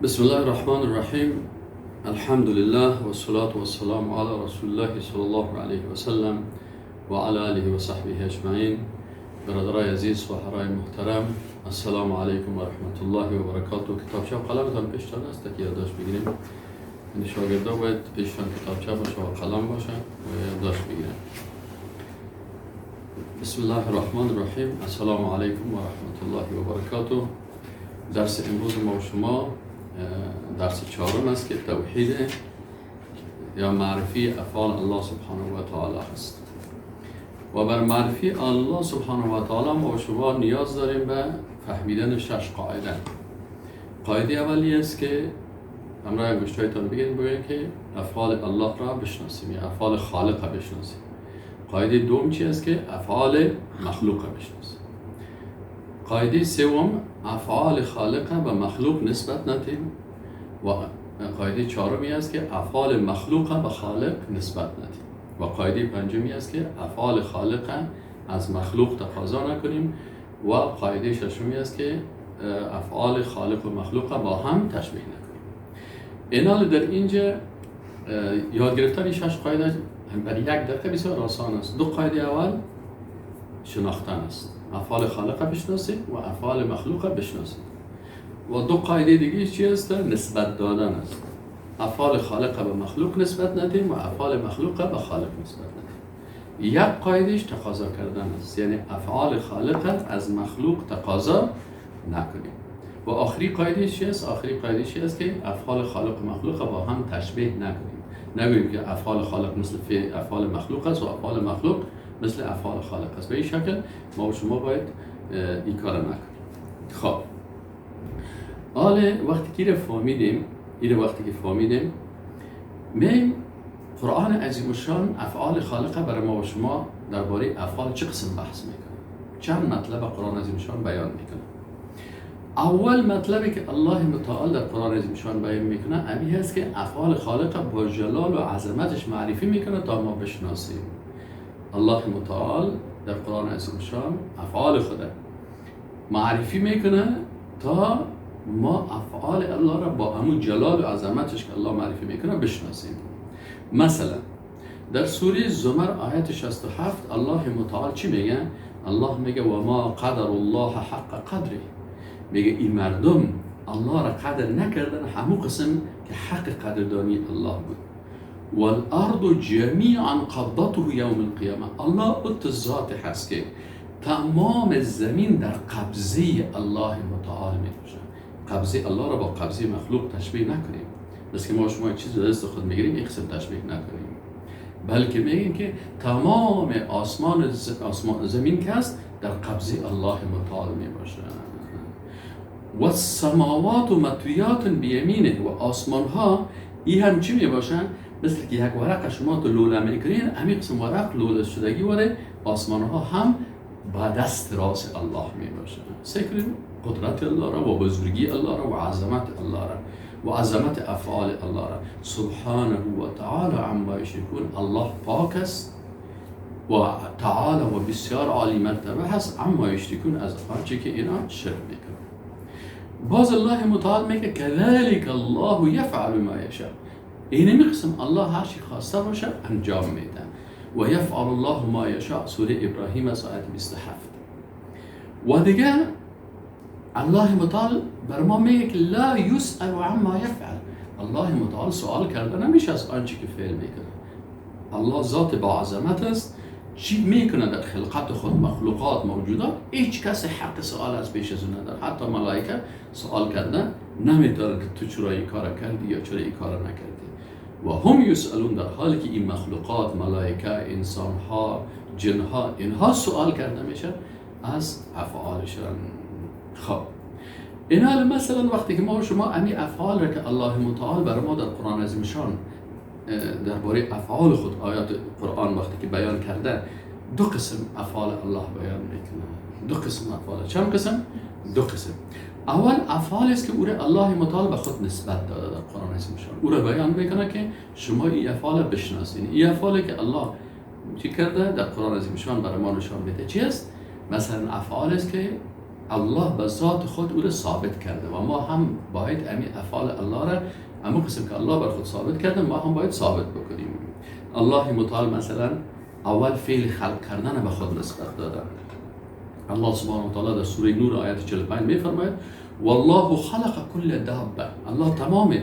بسم الله الرحمن الرحیم. الحمد لله و الصلاة والسلام علی رسول الله صلی الله علیه و سلم و علی آله و صحبه اجمعین. برادرای عزیز و حرای محترم، السلام علیکم و رحمت الله و برکاته. کتابچه و قلمتان پیشتان است که یادداشت بگیریم. این شاگردا باید پیشتان کتابچه باشه و قلم باشه و یادداشت بگیرن. بسم الله الرحمن الرحیم. السلام علیکم و رحمت الله و برکاته. درس امروز ما و شما درس چهارم است که توحید یا معرفی افعال الله سبحانه و تعالی است. و بر معرفی الله سبحانه و تعالی ما و شما نیاز داریم به فهمیدن 6 قاعده. قاعده اولی است که همراه گوشتایتان بگید که افعال الله را بشناسیم یا افعال خالق را بشناسیم. قاعده دوم چی است که افعال مخلوق را بشناسیم. قاعده سوم افعال خالق و مخلوق نسبت ندهیم و قاعده چهارمی است که افعال مخلوق به خالق نسبت ندهیم و قاعده پنجمی است که افعال خالق از مخلوق تقاضا نکنیم و قاعده ششمی است که افعال خالق و مخلوق با هم تشبیه نکنیم. اینال در اینجا یاد گرفتن 6 قاعده برای 1 دقیقه بسیار آسان است. 2 قاعده اول شناختن است، افعال خالق بشناسید و افعال مخلوق بشناسید. و 2 قاعده دیگه چی است؟ نسبت دادن است. افعال خالق به مخلوق نسبت ندیم و افعال مخلوق به خالق نسبت ندیم. 1 قاعدهش تقاضا کردن است، یعنی افعال خالق از مخلوق تقاضا نکنیم. و آخری قاعده چی است؟ آخری قاعده چی است که افعال خالق و مخلوق با هم تشبیه نکنیم. نگوییم که افعال خالق مثل افعال مخلوق است و افعال مخلوق مثل افعال خالق است. به این شکل ما و شما باید این کار نکنیم. خب حالا وقتی که فهمیدیم میم قرآن عظیم الشان افعال خالق برای ما و شما درباره افعال چه قسم بحث میکنه؟ چند مطلب قرآن عظیم الشان بیان میکنه. اول مطلبی که الله متعال در قرآن عظیم الشان بیان میکنه امی هست که افعال خالق با جلال و عظمتش معرفی میکنه تا ما بشناسیم. الله متعال در قرآن عظیم الشان افعال خود معرفی میکنه تا ما افعال الله را با همون جلال و عظمتش که الله معرفی میکنه بشناسیم. مثلا در سوره زمر آیت 67 الله متعال چی میگه؟ الله میگه و ما قدر الله حق قدره. میگه این مردم الله را قدر نکردن همون قسم که حق قدردانی الله بود. والارض جمیعا قبضته یوم القیامه. الله ات ذات هست که تمام زمین در قبضه الله متعال می باشه. قبضه الله را با قبضه مخلوق تشبیه نکنیم. مثل که ما شما یک چیز دست خود میگیریم این قسم تشبیه نکنیم، بلکه میگیم که تمام آسمان زمین که است در قبضه الله متعال می باشه. و السماوات مطویات بیمینه. و آسمان ها این هم چی می باشن؟ مثل که یک ورق شما تو لوله میکنین، همین قسم ورق لوله شدگی وره آسمان ها هم با دست راست الله می باشن. سیکرین قدرت الله را و بزرگی الله را و عظمت الله را و عظمت افعال الله را. سبحانه و تعالی عما یشرکون. الله پاک است و تعالی و بسیار عالی مرتبه هست عما یشرکون، از آنچه که اینا شرک میکنن. باز الله متعال میگه کذالک الله یفعل ما یشاء. این قسم الله هر چی خواسته باشه انجام میده. و یفعل الله ما یشاء سوره ابراهیم از آیت 27. و دیگه الله متعال بر ما میگه که لا یسأل عما یفعل. الله متعال سوال کرده نمیشه از آنچه که فعل میکنه. الله ذات با عظمت است، چی میکنه در خلقت خود مخلوقات موجودات هیچ کس حق سوال از پیش از اون نداره. حتی ملائکه سوال کردن نمیداره که تو چرا این کار کردی یا چرا این کار نکردی. و هم یسألون، در حالی که این مخلوقات ملائکه، انسانها، جنها، اینها سوال کرده میشه از افعالشان. خب اینا مثلا وقتی که ما شما امی افعال را که الله متعال برای ما در قرآن عظیم شان درباره افعال خود آیات قرآن وقتی که بیان کرده 2 قسم افعال الله بیان میکنه. 2 قسم افعال. چند قسم؟ 2 قسم. اول افعال است که او را الله متعال به خود نسبت داده در قرآن عظیم شان. او را بیان میکنه که شما این افعال بشناسید. این افعالی که الله چی کرده در قرآن عظیم شان برای ما نشان میده چی است؟ مثلا افعال است که الله به ذات خود او را ثابت کرده و ما هم باید امی افعال الله را اما قسم که الله بر خود ثابت کرده ما هم باید ثابت بکنیم. الله متعال مثلا اول فعل خلق کردن به خود نسبت داده. الله سبحانه و تعالی در سوره نور آیت 45 میفرماید والله خلق کل دابه، الله تمام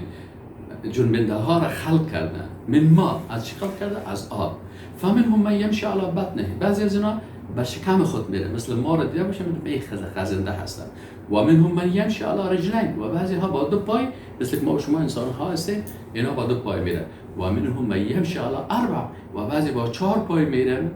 جنبنده ها را خلق کرده. من ما، از چی خلق کرده؟ از آب. فمنهم من یمشی علی بطنه، بعضی از اینا به شکم خود میره، مثل ما را دیده باشه به خزنده هستن. و منهم من یمشی علی رجلین، و بعضی ها با 2 پای مثل ما و شما انسان ها هستیم، اینا با 2 پای میره. و منهم من یمشی علی 4، و بعضی با 4 پای میرن.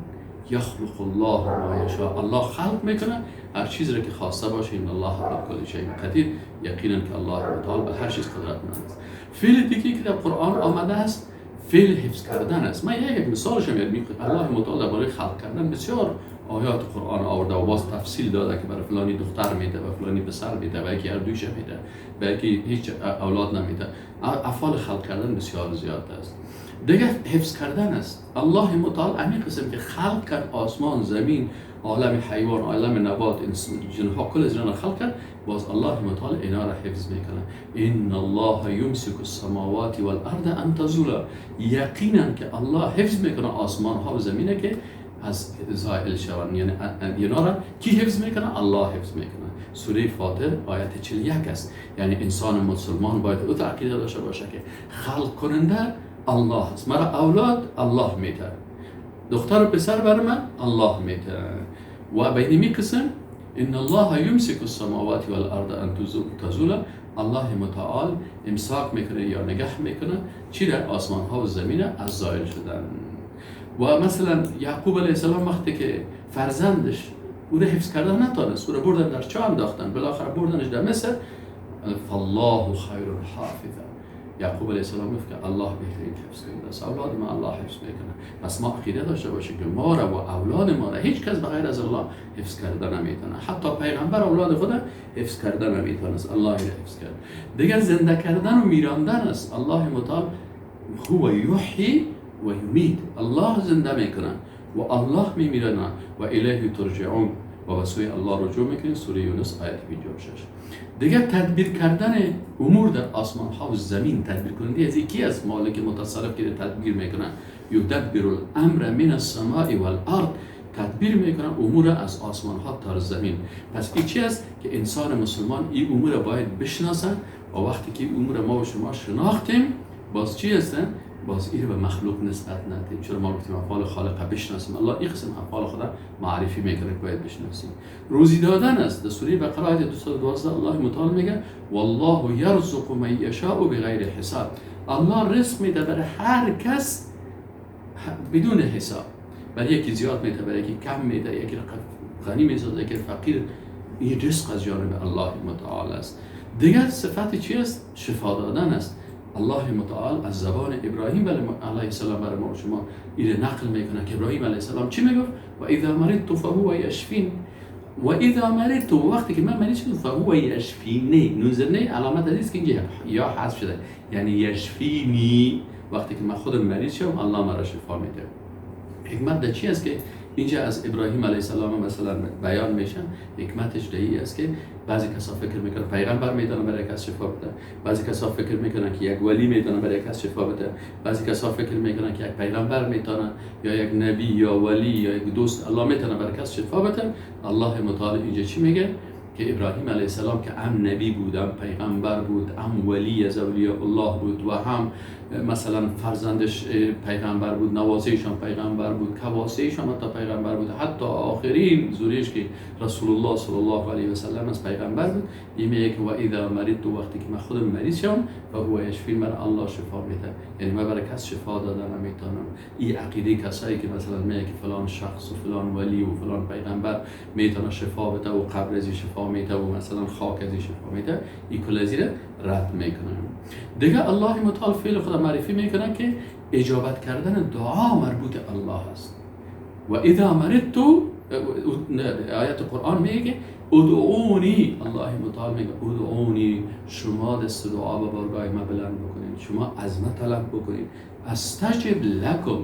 یخلق الله ما یشاء، الله خلق میکنه هر چیزی را که خواسته باشه. ان الله علی کل شیء قدیر، یقینا که الله تعالی به هر چیز قدرتمند است. فعل دیگه که در قرآن آمده است فعل حفظ کردن است. من یک مثالش میگم. الله متعال درباره خلق کردن بسیار آیات قرآن آورده و باز تفصیل داده که برای فلانی دختر میده و فلانی پسر میده و یکی اردوش میده و یکی هیچ اولاد نمیده. افعال خلق کردن بسیار زیاد است. دیگه حفظ کردن است. الله متعال همین قسم که خلق کرد آسمان، زمین، عالم حیوان، عالم نبات، جنها، کل از اینا خلق کرد، باز الله متعال اینا را حفظ میکنه. ان الله یمسک السماوات والارض ان تزولا، یقینا که الله حفظ میکنه آسمان ها و زمینه که از زائل شوند. یعنی اینا را کی حفظ میکنه؟ الله حفظ میکنه. سوره فاطر آیت 41 است. یعنی انسان مسلمان باید او عقیده داشته باشه که خلق کننده الله است. مرا اولاد الله میده، دختر و پسر بر من الله میده. و به این قسم ان الله یمسک السماوات والارض ان تزولا، الله متعال امساک میکنه یا نگه میکنه چی را؟ آسمان ها و زمین از زائل شدن. و مثلا یعقوب علیه السلام وقتی که فرزندش او را حفظ کردن نتونست، او را بردن در چاه انداختن، بالاخره بردنش در مصر. فالله خیر الحافظ، یعقوب علیه السلام گفت که الله بهترین حفظ کننده است، اولاد ما الله حفظ میکنه. پس ما عقیده داشته باشیم که ما را و اولاد ما را هیچ کس بغیر از الله حفظ کردن نمیتونه. حتی پیغمبر اولاد خود حفظ کردن نمیتونه، الله را حفظ کرد. دیگر زنده کردن و میراندن است. الله متعال هو یحیی و یمیت، الله زنده میکنه و الله میمیرانه و الیه ترجعون، و به سوی الله رجوع میکنید. سوره یونس آیت 56. دیگر تدبیر کردن امور در آسمان ها و زمین، تدبیر کننده از یکی از مالک متصرف که تدبیر میکنه. یدبر الامر من السماء والارض، تدبیر میکنه امور از آسمان ها تا زمین. پس این چی است که انسان مسلمان این امور باید بشناسه و وقتی که امور ما و شما شناختیم باز چی هستن؟ باز این به مخلوق نسبت ندیم. چرا ما گفتیم افعال خالق بشناسیم؟ الله این قسم افعال خدا معرفی میکنه که باید بشناسیم. روزی دادن است. در سوره بقره آیه 212 الله متعال میگه والله یرزق من یشاء بغیر حساب، الله رزق میده برای هر کس بدون حساب. برای یکی زیاد میده، برای یکی کم میده، یکی غنی میسازه، یکی فقیر. این رزق از جانب الله متعال است. دیگر صفت چی است؟ شفا دادن است. الله متعال از زبان ابراهیم علیه السلام برای ما و شما این نقل میکنه که ابراهیم علیه السلام چی میگفت؟ و اذا مرضت فهو یشفین، و اذا مرضت، وقتی که من مریض شدم، فهو یشفینی، نوزنی علامت است که اینجا یا حذف شده، یعنی یشفینی، وقتی که من خودم مریض شدم الله مرا شفا میده. حکمت در چی است که اینجا از ابراهیم علیه السلام مثلا بیان میشن؟ حکمتش دهی است که بعضی کسا فکر میکنن پیغمبر میتونه برای کس شفا بده، بعضی کسا فکر میکنن که یک ولی میتونه برای کس شفا بده، بعضی کسا فکر میکنن که یک پیغمبر میتونه یا یک نبی یا ولی یا یک دوست الله میتونه برای کس شفا بده. الله متعال اینجا چی میگه؟ که ابراهیم علیه السلام که هم نبی بود، هم پیغمبر بود، هم ولی از اولیاء الله بود و هم مثلا فرزندش پیغمبر بود، نوازهش هم پیغمبر بود، کواسهش هم حتی پیغمبر بود، حتی آخرین زوریش که رسول الله صلی الله علیه و سلم از پیغمبر بود. این میگه که و اذا مرضت، وقتی که من خودم مریض شدم فهو یشفین، من الله شفا میده. یعنی من برای کس شفا دادن نمیتونم. این عقیده کسایی که مثلا میگه که فلان شخص و فلان ولی و فلان پیغمبر میتونه شفا بده و قبر از شفا میده و مثلا خاک از شفا میده، این کل از رد میکنه. دیگه الله متعال فعل خدا معرفی میکنه که اجابت کردن دعا مربوط الله است. و اذا مرضت، آیت قرآن میگه ادعونی، الله متعال میگه ادعونی، شما دست دعا به بارگاه ما بلند بکنید، شما از ما طلب بکنید، استجب لکم،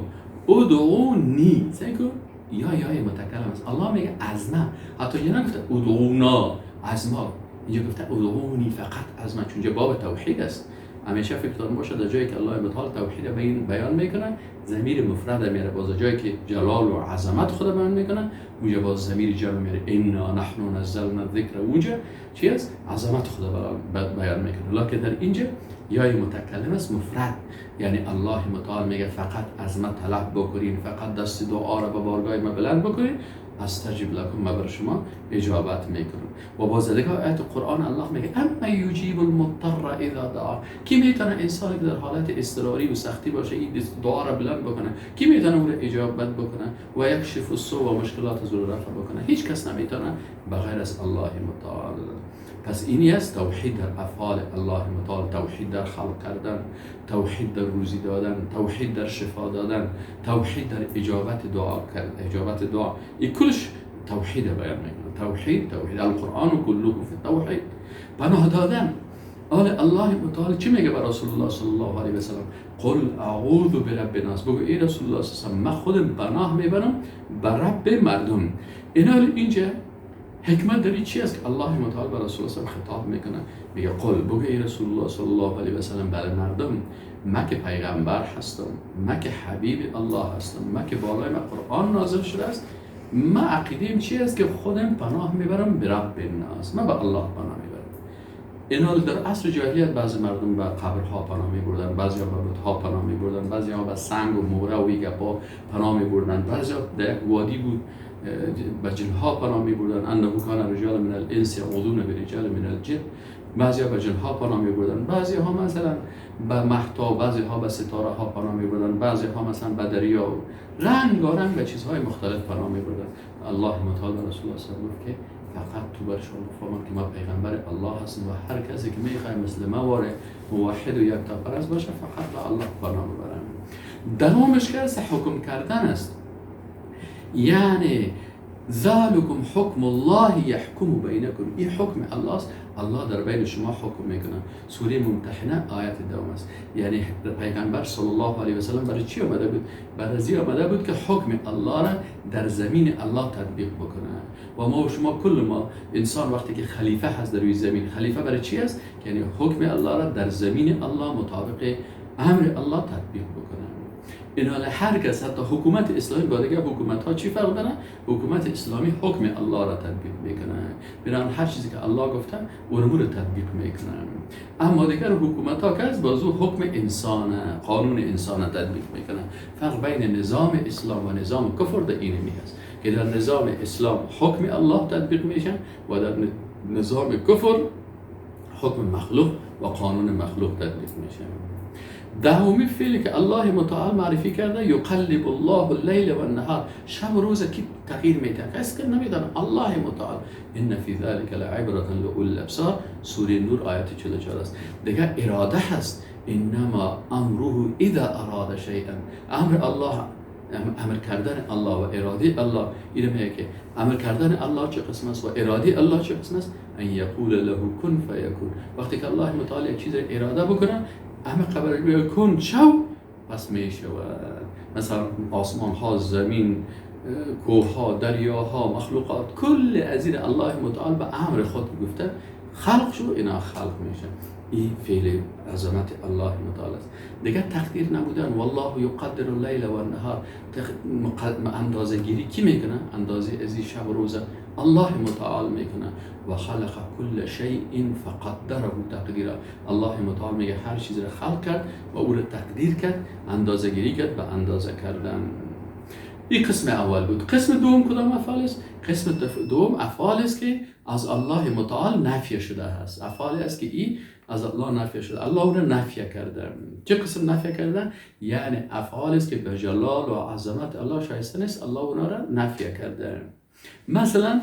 ادعونی، سیکو یا متکلم است. الله میگه از ما، حتی یه نگفته ادعونا، از ما. اینجا گفته ادعونی فقط از من، چون اینجا باب توحید است. همیشه فکرتون باشه در جایی که الله متعال توحید بیان میکنه ضمیر مفرد میاره، باز جایی که جلال و عظمت خدا بیان میکنه اونجا باز ضمیر جمع میاره، انا نحن نزلنا الذکر، اونجا چی است؟ عظمت خدا بیان میکنه. لکن در اینجا یای متکلم است مفرد، یعنی الله متعال میگه فقط از من طلب بکنین، فقط دست دعا را به بارگاه ما بلند بکنین، استجیب لکم، ما بر شما اجابت میکنم. و باز دیگه آیت قرآن الله میگه اما یجیب المضطر اذا دعا، کی میتونه انسانی که در حالت اضطراری و سختی باشه این دعا را بلند بکنه؟ کی میتونه اون را اجابت بکنه؟ و یکشف السوء و مشکلات ضرور رفع بکنه؟ هیچ کس نمیتونه بغیر از الله متعال. پس اینی است توحید در افعال الله متعال، توحید در خلق کردن، توحید در روزی دادن، توحید در شفا دادن، توحید در اجابت دعا کردن، اجابت دعا، این کلش توحید بیان میکنه. توحید القرآن کله فی التوحید. پناه دادن الله متعال چی میگه بر رسول الله صلی الله علیه و سلم؟ قل اعوذ برب الناس، بگو ای رسول الله صلی الله علیه و سلم من خودم پناه میبرم بر رب مردم. اینجا حکمت در این چی است که الله متعال بر رسول الله خطاب میکنه، میگه قل، بگو ای رسول الله صلی الله علیه و سلم بر مردم من که پیغمبر هستم، من که حبیب الله هستم، من که بالای من قرآن نازل شده است، من عقیدیم چی است که خودم پناه میبرم به رب الناس، من به الله پناه میبرم. اینا در عصر جاهلیت بعضی مردم به قبرها پناه میبردن، بعضی ها به بتها پناه میبردن، بعضی ها به سنگ و موره و گپا پناه میبردن، بعضی ها در یک وادی بود به جنها پناه میبردن، انه کان رجال من الانس یعوذون برجال من الجن، بعضی ها به جنها پناه میبردن، بعضی ها مثلا به مهتا، بعضی ها به ستاره ها پناه میبردن، بعضی ها مثلا به دریا، رنگارنگ به چیزهای مختلف پناه میبردن. الله متعال رسول الله صلی الله علیه و سلم گفت که فقط تو بر شما بفرمان که ما پیغمبر الله هستم و هر کسی که میخواد مثل ما واره موحد و یکتا پرست باشه فقط به الله پناه ببرن. دوامش که حکم کردن است، یعنی ذالکم حکم الله یحکم بینکم، این حکم الله است، الله در بین شما حکم میکنه. سوره ممتحنه آیت دوم است. یعنی پیغمبر صلی الله علیه و سلم برای چی آمده بود؟ برای زی آمده بود که حکم الله را در زمین الله تطبیق بکنه. و ما و شما کل ما انسان وقتی که خلیفه هست در روی زمین، خلیفه برای چی است؟ یعنی حکم الله را در زمین الله مطابق امر الله تطبیق بکنه. اینال هر کس، حتی حکومت اسلامی با دیگه حکومت ها چی فرق داره؟ حکومت اسلامی حکم الله را تطبیق میکنه، بنابراین هر چیزی که الله گفته اون رو تطبیق میکنه. اما دیگر حکومت ها که از بازو حکم انسان، قانون انسان تطبیق میکنه. فرق بین نظام اسلام و نظام کفر در این هست که در نظام اسلام حکم الله تطبیق میشه و در نظام کفر حکم مخلوق و قانون مخلوق تطبیق میشه. دهمی فعلی که الله متعال معرفی کرده، یقلب الله اللیل و النهار، شب و روز کی تغییر میده، کسی که نمیدونه الله متعال. ان فی ذلک لعبرة لأولی الابصار، سوره نور آیت 44 است. دیگه اراده هست، انما امره اذا اراد شیئا، امر الله، امر کردن الله و اراده الله، اینو میگه که امر کردن الله چه قسم است و اراده الله چه قسم است. ان یقول له کن فیکون، وقتی که الله متعال یک چیز اراده بکنه اما قبل کن شو پس میشه. و مثلا آسمان ها، زمین، کوه ها، دریا ها، مخلوقات، کل از این الله متعال به امر خود گفته خلق شو، اینا خلق میشه. این فعل عظمت الله متعال است. دیگه تقدیر نبودن، والله یقدر اللیل و النهار، اندازه گیری کی میکنه؟ اندازه از این شب و روز الله متعال میکنه. و خلق کل شیء فقدره تقدیرا، الله متعال میگه هر چیز را خلق کرد و او را تقدیر کرد، اندازه گیری کرد به اندازه کردن. این قسم اول بود. قسم دوم کدام افعال است؟ قسم دوم افعال است که از الله متعال نفی شده است. افعال است که این از الله نفی شده، الله اون را نفی کرده. چه قسم نفی کردن؟ یعنی افعال است که به جلال و عظمت الله شایسته نیست، الله اون را نفی کرده. مثلا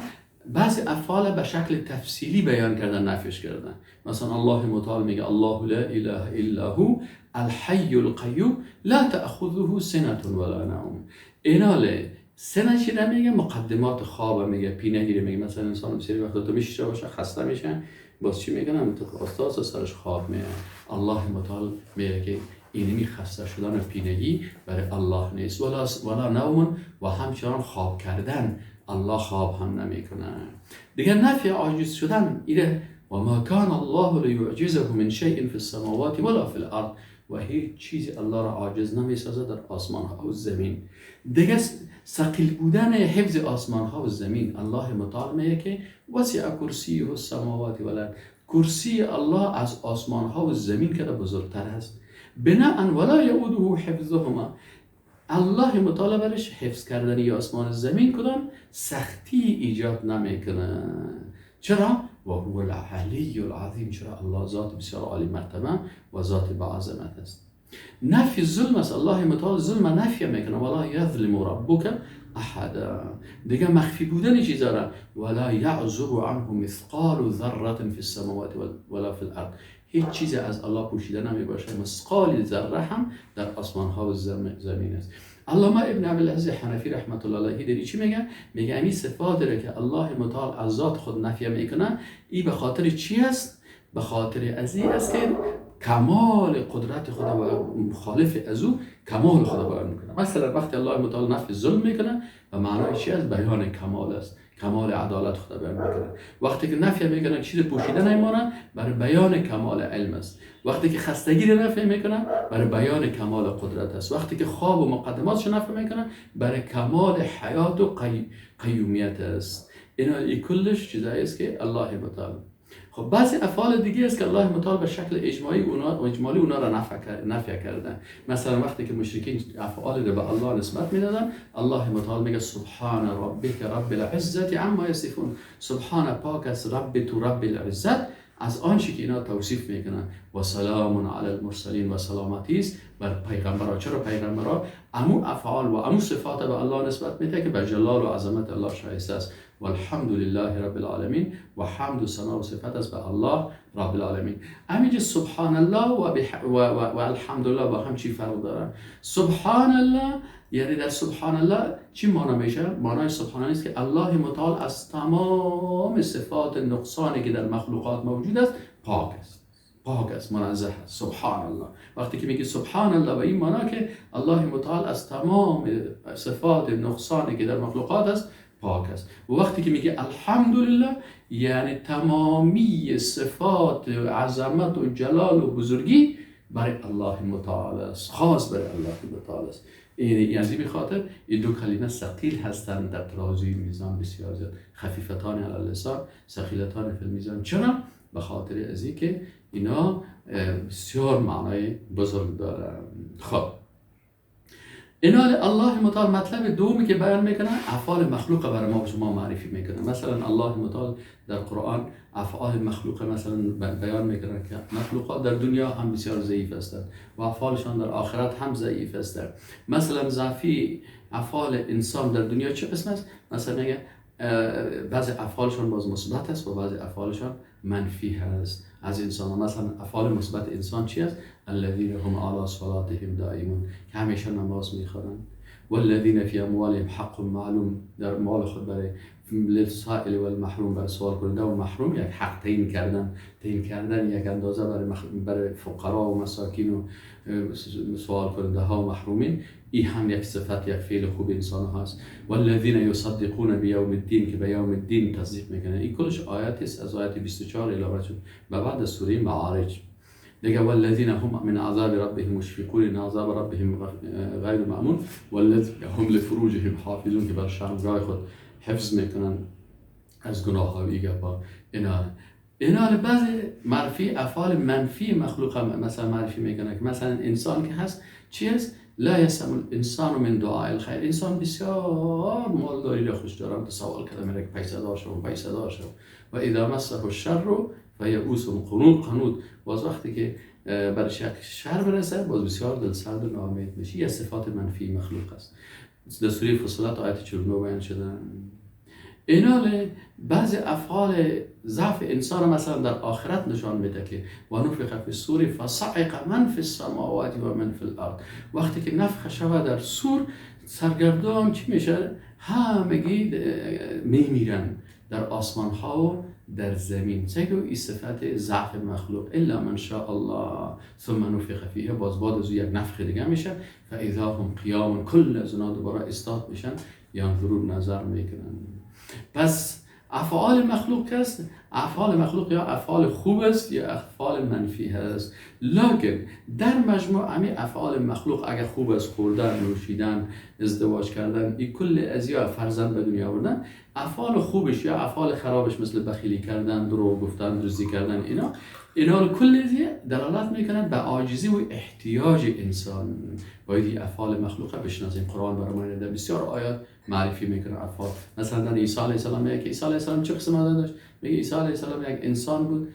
بعضی افعال به شکل تفصیلی بیان کردن، نفیش کردن. مثلا الله متعال میگه الله لا اله الا هو الحی القیوم لا تأخذه سنة ولا نوم. ایناله سنه چی میگه؟ مقدمات خواب میگه، پینه‌گیری میگه. مثلا انسان بسیاری وقتا تو میشه باشه خسته میشه، باز چی میگن؟ هم تو استاد سرش خواب میگه. الله متعال میگه که اینمی خسته شدن و پینگی برای الله نیست، ولا نوم، و همچنان خواب کردن الله خواب هم نمیکنه. دیگه نفی عاجز شدن ایره و ما کان الله لیعجزه من شیء فی السماوات ولا فی الارض، و هیچ چیزی الله را عاجز نمیسازه در آسمان ها و زمین. دیگه ثقیل بودن حفظ آسمان ها و زمین، الله متعال میگه که وسع کرسیه السماوات والارض، کرسی الله از آسمان ها و زمین که بزرگتر است. بناء ولا یعوده حفظهما، الله متعال برش حفظ کردن آسمان زمین کدام سختی ایجاد نمیکنه. چرا؟ و هو العلی العظیم، چرا الله ذات بسیار عالی مرتبه و ذات با عظمت است. نفی ظلم است، الله متعال ظلم نفی میکنه، ولا یظلم ربک احدا. دیگه مخفی بودن چیزا را ولا یعزب عنه مثقال ذره فی السماوات ولا فی الارض، هیچ چیزی از الله پوشیده نمی باشه، مثقال ذره هم در آسمان ها و زمین است. علامه ابن عبدالعزیز حنفی رحمت الله علیه داری چی میگه؟ میگه این صفات داره که الله متعال از ذات خود نفی میکنه، این به خاطر چی است؟ به خاطر ازی است که کمال قدرت خدا و مخالف از او کمال خدا بیان میکنه. مثلا وقتی الله متعال نفی ظلم میکنه و معنای چی است؟ بیان کمال است، کمال عدالت خدا بیان میکنه. وقتی که نفی میکنه چیز پوشیده نمیمونه، برای بیان کمال علم است. وقتی که خستگی رو نفی میکنه، برای بیان کمال قدرت است. وقتی که خواب و مقدماتش نفی میکنه، برای کمال حیات و قیومیت است. این کلش چیزایی است که الله متعال. خب بعضی افعال دیگه است که الله متعال به شکل اجمالی اونا را نفی کرده. مثلا وقتی که مشرکین افعال رو به الله نسبت میدادن، الله متعال میگه سبحان ربک رب العزة عما یصفون، سبحان پاک است رب تو رب العزت از آنچه که اینا توصیف میکنن، و سلام علی المرسلین، و سلامتی است بر پیغمبرها. چرا پیغمبرها امو افعال و امو صفات به الله نسبت میده که به جلال و عظمت الله شایسته است. والحمد لله رب العالمین، و حمد و ثنا و صفت است به الله رب العالمین. همینجا سبحان الله و الحمدلله با هم چی فرق داره؟ سبحان الله یعنی در سبحان الله چی معنا میشه؟ معنای سبحان الله است که الله متعال از تمام صفات نقصانی که در مخلوقات موجود است پاک است، پاک است، منزه است. سبحان الله. وقتی که میگی سبحان الله و این معنا که الله متعال از تمام صفات نقصانی که در مخلوقات است پاک است. و وقتی که میگه الحمدلله یعنی تمامی صفات عظمت و جلال و بزرگی برای الله متعال است، خاص برای الله متعال است. یعنی به خاطر این دو کلمه ثقیل هستند در ترازوی میزان، بسیار زیاد خفیفتان علی اللسان ثقیلتان فی المیزان. چرا؟ به خاطر ازی که اینا بسیار معنای بزرگ دارن. خب اینا الله متعال مطلب دومی که بیان میکنه افعال مخلوق برای ما و شما معرفی میکنه. مثلا الله متعال در قرآن افعال مخلوق مثلا بیان میکنه که مخلوقات در دنیا هم بسیار ضعیف هستند و افعالشان در آخرت هم ضعیف هستند. مثلا ضعفی افعال انسان در دنیا چه قسم است؟ مثلا میگه بعضی افعالشان باز مثبت است و بعضی افعالشان منفی هست از انسان. مثلا افعال مثبت انسان چی است؟ الذين هم على صلاتهم دائمون، که همیشه نماز میخوانند. والذین فی اموالهم حق معلوم، در مال خود برای للسائل و المحروم، برای سوال کننده و محروم یک حق تعیین کردن یک اندازه برای فقرا و مساکین و سوال کننده ها و محرومین. این هم یک صفت، یک فعل خوب انسان هست. والذین یصدقون بیوم الدین، که به یوم الدین تصدیق میکنن. این کلش آیاتی است از آیت 24 الی به بعد از سوره معارج. دیگه والذین هم من عذاب ربهم مشفقون، ان عذاب ربهم غیر مأمون، والذین هم لفروجهم حافظون، که بر شرمگاه خود حفظ میکنن از گناه ها و ایگابا. اینا بعضی معرفی افعال منفی مخلوق هم مثلا معرفی میکنه، که مثلا انسان که هست چی است؟ لا یسم الانسان من دعاء الخیر، انسان بسیار مالداری را خوش دارم تا سوال کرده میره که پیسه دار شو و اذا مسه الشر فیئوس قنوط، باز وقتی که برش یک شر برسه باز بسیار دلسرد و ناامید میشه. یه صفات منفی مخلوق است. در سوره فصلت آیت 49 بیان شده. اینا بعضی افعال ضعف انسان مثلا در آخرت نشان میده که و نفخ فی الصور فصعق من فی السماوات و من فی الارض، وقتی که نفخ شود در صور سرگردان چی میشه؟ همگی میمیرن در آسمان ها و در زمین. سیدو این صفت ضعف مخلوق. الا من شاء الله ثم نفخ فیه، باز بعد از یک نفخ دیگه میشه. فاذا هم قیام، کل از اونا دوباره استاد میشن ینظرون نظر میکنن. پس افعال مخلوق است، افعال مخلوق یا افعال خوب است یا افعال منفی هست، لکن در مجموع همین افعال مخلوق اگر خوب است، خوردن، نوشیدن، ازدواج کردن، این کل ازیا فرزند به دنیا آوردن، افعال خوبش یا افعال خرابش مثل بخیلی کردن، دروغ گفتن، دزدی کردن، اینا کل دلالت میکنن به عاجزی و احتیاج انسان. باید افعال مخلوقه بشناسیم. قرآن برای ما در بسیار آیات معرفی میکنه افعال. مثلا در عیسی علیه السلام میگه که عیسی علیه السلام چه قسم مادر داشت؟ میگه عیسی علیه السلام یک انسان بود،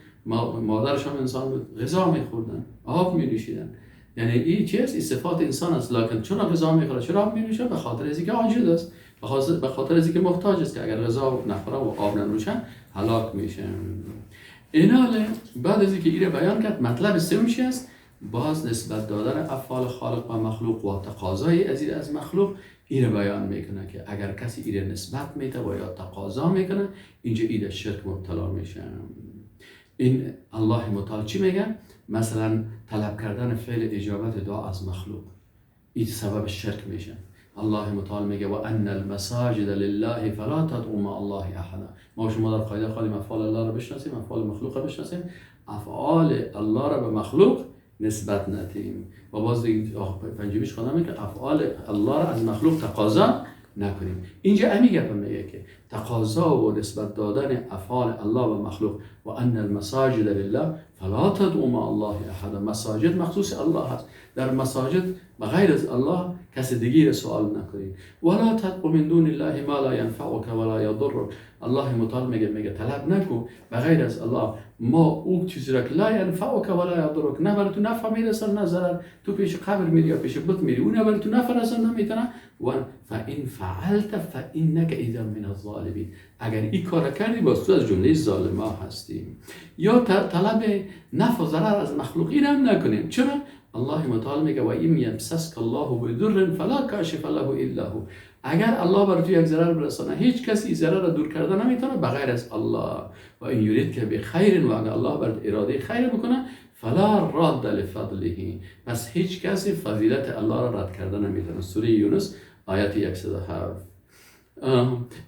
مادرش هم انسان بود، غذا میخوردن، آب می‌نوشیدن. یعنی این چیز این صفات انسان است، لکن چون غذا میخوره، چرا آب می‌نوشه؟ به خاطر اینکه عاجز است، به خاطر اینکه محتاج است که اگر غذا نخوره و آب ننوشه هلاک میشه. اینا بعد از اینکه این بیان کرد، مطلب سوم چی است؟ باز نسبت دادن افعال خالق و مخلوق و تقاضای از مخلوق این بیان میکنه که اگر کسی این نسبت میده و یا تقاضا میکنه، اینجا این شرک مبتلا میشه. این الله متعال چی میگه؟ مثلا طلب کردن فعل اجابت دعا از مخلوق، این سبب شرک میشه. الله متعال میگه و ان المساجد لله فلا تدعوا مع الله احدا. ما شما در قاعده خواهیم افعال الله را بشناسیم، افعال مخلوق را بشناسیم، افعال الله را به مخلوق نسبت ندیم. و باز پنجمیش خواندم که افعال الله را از مخلوق تقاضا نکنیم. اینجا امی گپ میگه که تقاضا و نسبت دادن افعال الله و مخلوق و ان المساجد لله فلا تدعوا مع الله احدا. مساجد مخصوص الله هست، در مساجد بغیر از الله کسی دیگه سوال نکنید. ولا تدعوا من دون الله ما لا ينفعك ولا يضرك. الله متعال میگه طلب نکن بغیر از الله ما او چیزی را که لا ينفعك ولا يضرك، نه برای تو نفع میرسه نه ضرر. تو پیش قبر میری یا پیش بت میری، اون برای تو نفع رسانه نمیتونه. و فان فعلت فانك اذا من الظالمين. اگر این کار کردی باز تو از جمله ظالما هستی. یا طلب نفع و ضرر از مخلوقین هم نکنیم. چرا؟ الله متعال میگه و این یمسسک الله بضر فلا کاشف له الا هو. اگر الله بر تو یک ضرر برسانه، هیچ کسی ضرر را دور کرده نمیتونه بغیر از الله. و این یرید که به خیر، و اگر الله بر اراده خیر بکنه فلا راد لفضله. پس هیچ کسی فضیلت الله را رد کرده نمیتونه. سوره یونس آیت 107.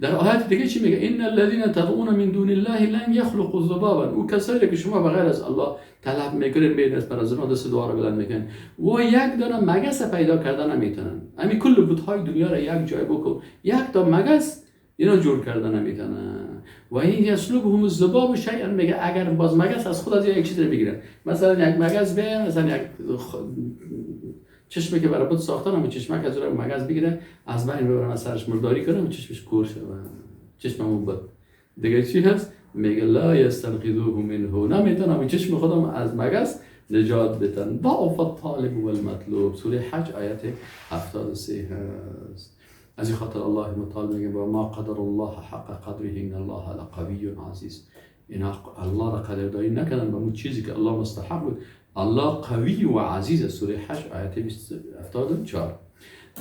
در آیت دیگه چی میگه؟ ان الذين تدعون من دون الله لن يخلقوا ذبابا. او کسایی که شما بغیر از الله طلب میکنید بین از برازنا دست دعا رو بلند میکنن و یک دانه مگس پیدا کردن نمیتونن. همین کل بت‌های دنیا را یک جای بکن، یک تا مگس اینا جور کردن نمیتونن. و این یسلبهم الذباب شیئا، میگه اگر باز مگس از خود از یک چیز بگیرن، مثلا یک مگس به مثلا یک چشمی که برای بود ساختن، همون چشمک از روی مگس بگیره از بین ببرن، از سرش مرداری کنه و چشمش کور شه و چشممون بود. دیگه چی هست؟ میگه لا یستنقذوه منه، نمیتونن همون چشم خودم از مگس نجات بدن. ضعف الطالب والمطلوب. سوره حج آیت 73 هست. از این خاطر الله متعال میگه و ما قدر الله حق قدره ان الله لقوی عزیز. اینا الله را قدردانی نکردن به اون چیزی که الله مستحق بود. الله قوی و عزیز. سوره حج آیت 74.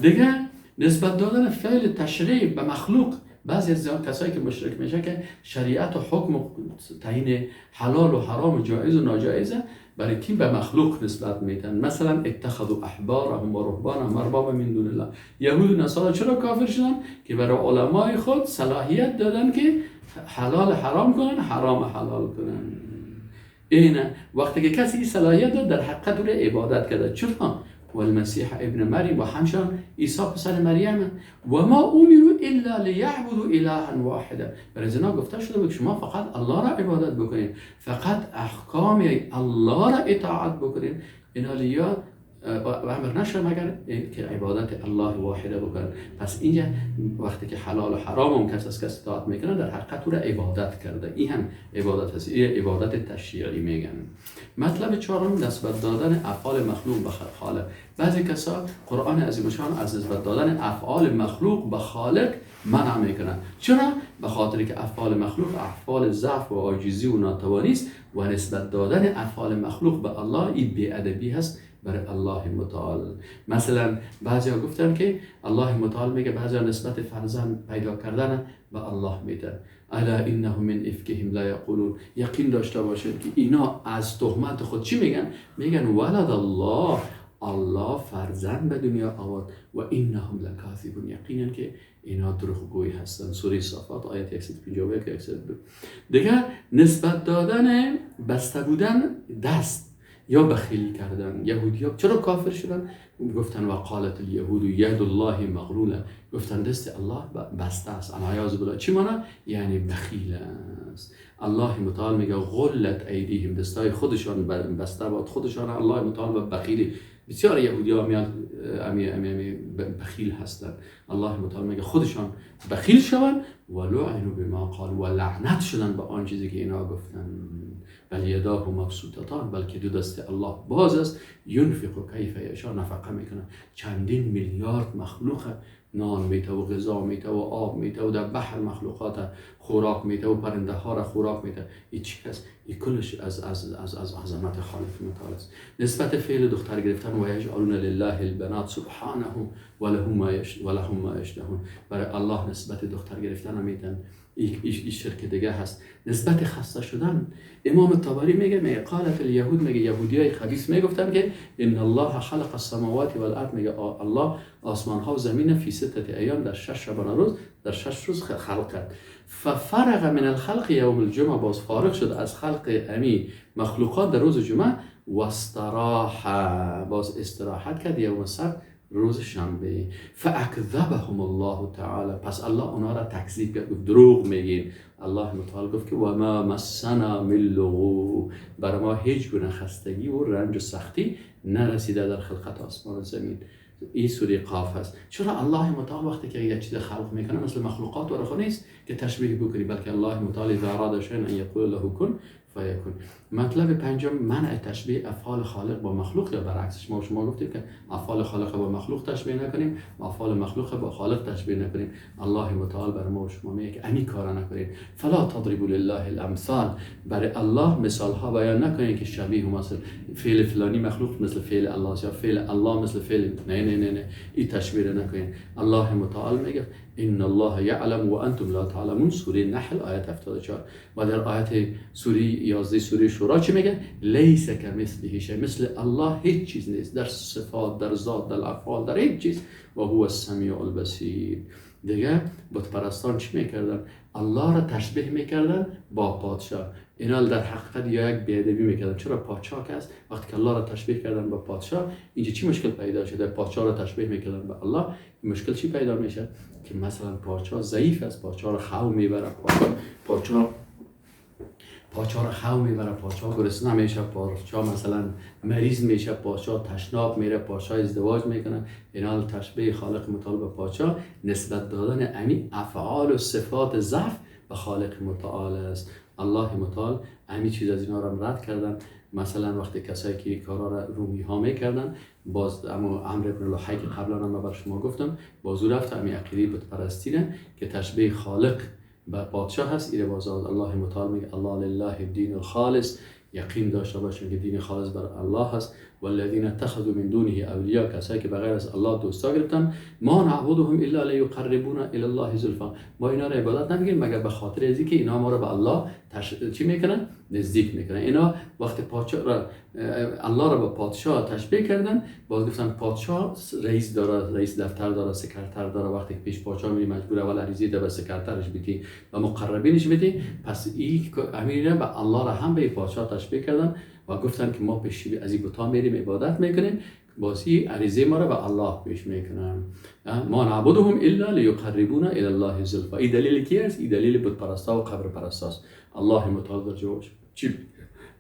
دیگه نسبت دادن فعل تشریع به مخلوق. بعضی از کسایی که مشرک میشه که شریعت و حکم تعیین حلال و حرام و جایز و ناجایزه برای کی به مخلوق نسبت میدن. مثلا اتخذوا احبارهم و رهبانهم اربابا من دون الله. یهود و نصارا چرا کافر شدن؟ که برای علمای خود صلاحیت دادن که حلال حرام کنن، حرام حلال کنن. اینه وقتی که کسی این صلاحیت داد در حقیقت او عبادت کرده. چرا؟ و المسیح ابن مریم و همچنان عیسی پسر مریم و ما امروا الا لیعبدوا الها واحدا. برای زنا گفته شده بود شما فقط الله را عبادت بکنید، فقط احکام الله را اطاعت بکنید. اینا لیا و امر نشه مگر که عبادت الله واحده بکنن. پس اینجا وقتی که حلال و حرام هم کس از کس اطاعت میکنن در حقیقت او را عبادت کرده. این هم عبادت هست. این عبادت تشریعی میگن. مطلب چهارم نسبت دادن افعال مخلوق به خالق. بعضی کسا قرآن عظیم شان از نسبت دادن افعال مخلوق به خالق منع میکنن. چرا؟ به خاطر که افعال مخلوق افعال ضعف و عاجزی و ناتوانی است و نسبت دادن افعال مخلوق به الله این بی‌ادبی هست برای الله متعال. مثلا بعضیا گفتن که الله متعال میگه بعضیا نسبت فرزند پیدا کردن به الله میده. الا انه من افکهم لا یقولون. یقین داشته باشید که اینا از تهمت خود چی میگن؟ میگن ولد الله. الله فرزند به دنیا آورد و اینهم لکاذبون، یقینا که اینا دروغگوی هستن. سوره صافات آیت 151 152. دیگه نسبت دادن بسته بودن دست یا بخیل کردن. یهودی‌ها چرا کافر شدن؟ گفتن وقالت الیهود ید الله مغلوله، گفتن دست الله بسته است. عیاذ بالله. چی معنی؟ یعنی بخیل است. الله متعال میگه غلت ایدیهم، دستای خودشان بسته باد خودشان. الله متعال بخیلی. بسیار یهودی‌ها امی بخیل هستند. الله متعال میگه خودشان بخیل شوند و لعنوا بما قالوا، و لعنت شدن به آن چیزی که اینا گفتن. بل یداه مبسوطتان، بلکه دو دست الله باز است. ینفق کیف یشاء، نفقه میکنه چندین میلیارد مخلوق، نان میته و غذا میته و آب میته و در بحر مخلوقات خوراک میته و پرنده ها را خوراک میته. این چی است؟ این کلش از عظمت خالق متعال است. نسبت فعل دختر گرفتن و یجعلون لله البنات سبحانه و لهم ما یشتهون، برای الله نسبت دختر گرفتن میتن. این شرک دیگه هست. نسبت خسته شدن، امام طبری میگه قالت الیهود، میگه یهودیای خبیث میگفتن که ان الله خلق السماوات والارض، میگه الله آسمان ها و زمین فی 6 ایام، در 6 شبانه روز، در 6 روز خلق کرد. ففرغ من الخلق یوم الجمعه، باز فارغ شد از خلق امی مخلوقات در روز جمعه. و استراح، باز استراحت کرد یوم السبت، روز شنبه. فاکذبهم الله تعالی، پس الله اونا را تکذیب کرد، دروغ میگین. الله متعال گفت که و ما مسنا من لغوب، بر ما هیچ گونه خستگی و رنج و سختی نرسیده در خلقت آسمان و زمین. این سوره قاف هست. چرا الله متعال وقتی که یک چیز خلق میکنه مثل مخلوقات و رخ نیست که تشبیه بکنی، بلکه الله متعال اذا اراد شیئا ان یقول له کن فیکون. مطلب پنجم منع تشبیه افعال خالق با مخلوق، یا برعکسش. ما شما گفتیم که افعال خالق با مخلوق تشبیه نکنیم، افعال مخلوق با خالق تشبیه نکنیم. الله متعال بر ما و شما میگه که امی کارا نکنید. فلا تضربوا لله الامثال، برای الله مثال ها بیان نکنید که شبیه مثل فعل فلانی مخلوق مثل فعل الله، یا فعل الله مثل فعل. نه این تشبیه نکنید. الله متعال میگه ان الله یعلم و انتم لا تعلمون، سوره نحل آیت 74. و در آیت سوره 11 سوره شورا چی میگه؟ لیس کمثله شیء، مثل الله هیچ چیز نیست، در صفات، در ذات، در افعال، در هیچ چیز. و هو السمیع البصیر. دیگه بت پرستان چی میکردن؟ الله را تشبیه میکردن با پادشاه. اینا در حقیقت یا یک بی‌ادبی میکردن. چرا؟ پادشاه که است، وقتی که الله را تشبیه کردن با پادشاه، اینجا چی مشکل پیدا شده؟ پادشاه را تشبیه میکردن به الله، این مشکل چی پیدا میشه؟ که مثلا پادشاه ضعیف است، پادشاه را خو میبره، پادشاه را خو میبره، پادشاه گرسنه میشه، پادشاه مثلا مریض میشه، پادشاه تشناب میره، پادشاه ازدواج میکنه. اینا تشبیه خالق متعال به پادشاه، نسبت دادن امی افعال و صفات ضعف به خالق متعال است. الله متعال امی چیز از اینا را رد کردن. مثلا وقتی کسایی که کارا را رومی ها میکردن، باز اما عمرو بن لحی که قبلا هم بر شما گفتم، بازو رفت امی عقیده بت پرستی که تشبیه خالق به پادشاه هست. ایره باز الله متعال میگه الله لله الدین الخالص، یقین داشته باشین که دین خالص بر الله هست. والذین اتخذوا من دونه اولیاء، کسایی که بغیر از الله دوستا گرفتن، ما نعبدهم الا لیقربونا الی الله زلفا، ما اینا را عبادت نمیگیم مگر به خاطر ازی که اینا ما را به الله چی میکنن؟ نزدیک میکنن. اینا وقتی پادشاه را الله را به پادشاه تشبیه کردن، باز گفتن پادشاه رئیس داره، رئیس دفتر داره، سکرتر داره. وقتی پیش پادشاه میری مجبور اول عریضه ده به سکرترش بدی و مقربینش بدی. پس این امیره به الله را هم به پادشاه تشبیه کردن و گفتن که ما پیش از این بتا میریم عبادت میکنیم، بازی عریضه ما را به الله پیش میکنن. ما نعبدهم الا لیقربونا الی الله زلفا. این دلیل کی است؟ این دلیل بت پرستا و قبر پرستا است. الله متعال در جوابش چی؟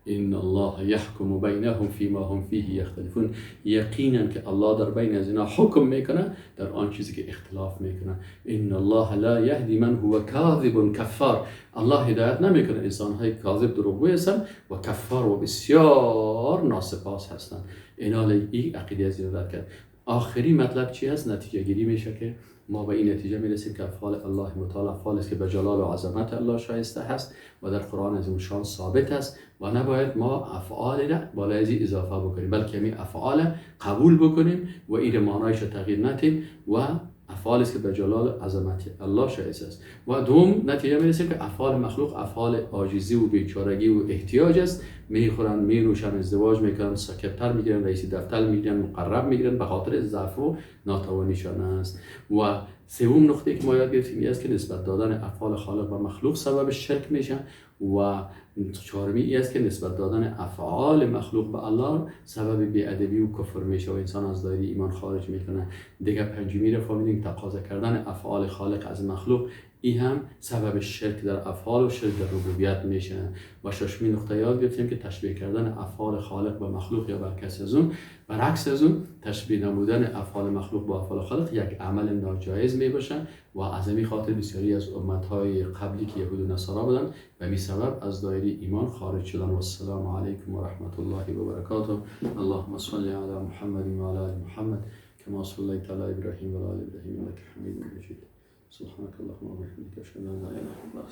ان الله یحکم بینهم فیما هم فیه یختلفون، یقینا که الله در بین از اینا حکم میکنه در آن چیزی که اختلاف میکنه. ان الله لا یهدی من هو کاذب کفار، الله هدایت نمیکنه انسان های کاذب دروغگوی هستن و کفار و بسیار ناسپاس هستن. اینا این عقیده از این رد کرد. آخری مطلب چی هست؟ نتیجه گیری میشه که ما به این نتیجه میرسیم که افعال الله متعال افعال است که به جلال و عظمت الله شایسته هست و در قرآن عظیم شان ثابت است و نباید ما افعال را بالای از اضافه بکنیم، بلکه می افعال قبول بکنیم و این معنایش تغییر ندیم و افعال است که به جلال عظمت الله شایسته است. و دوم نتیجه میرسیم که افعال مخلوق افعال عاجزی و بیچارگی و احتیاج است. میخورن، مینوشن، ازدواج میکنن، سکرتر میگیرن، رئیس دفتر میگیرن، مقرب میگیرن، به خاطر ضعف و ناتوانیشان است. و سوم نقطه که ما یاد گرفتیم این است که نسبت دادن افعال خالق و مخلوق سبب شرک میشه. و چهارمی این است که نسبت دادن افعال مخلوق به الله سبب بی‌ادبی و کفر میشه و انسان از دایره ایمان خارج میکنه. دیگه پنجمی رو فهمیدیم تقاضا کردن افعال خالق از مخلوق این هم سبب شرک در افعال و شرک در ربوبیت میشه. و ششمی نقطه یاد گرفتیم که تشبیه کردن افعال خالق با مخلوق یا برعکس از اون، برعکس از اون تشبیه نمودن افعال مخلوق با افعال خالق یک عمل ناجایز میباشه. و از همین خاطر بسیاری از امتهای قبلی که یهود و نصارا بودن به همین سبب از دایره ایمان خارج شدن. و السلام علیکم و رحمت الله و برکاته. اللهم صل علی محمد و علی آل محمد كما صليت على ابراهيم وعلى ال ابراهيم انك حميد مجيد. سبحانك اللهم وبحمدك اشهد ان لا اله الا انت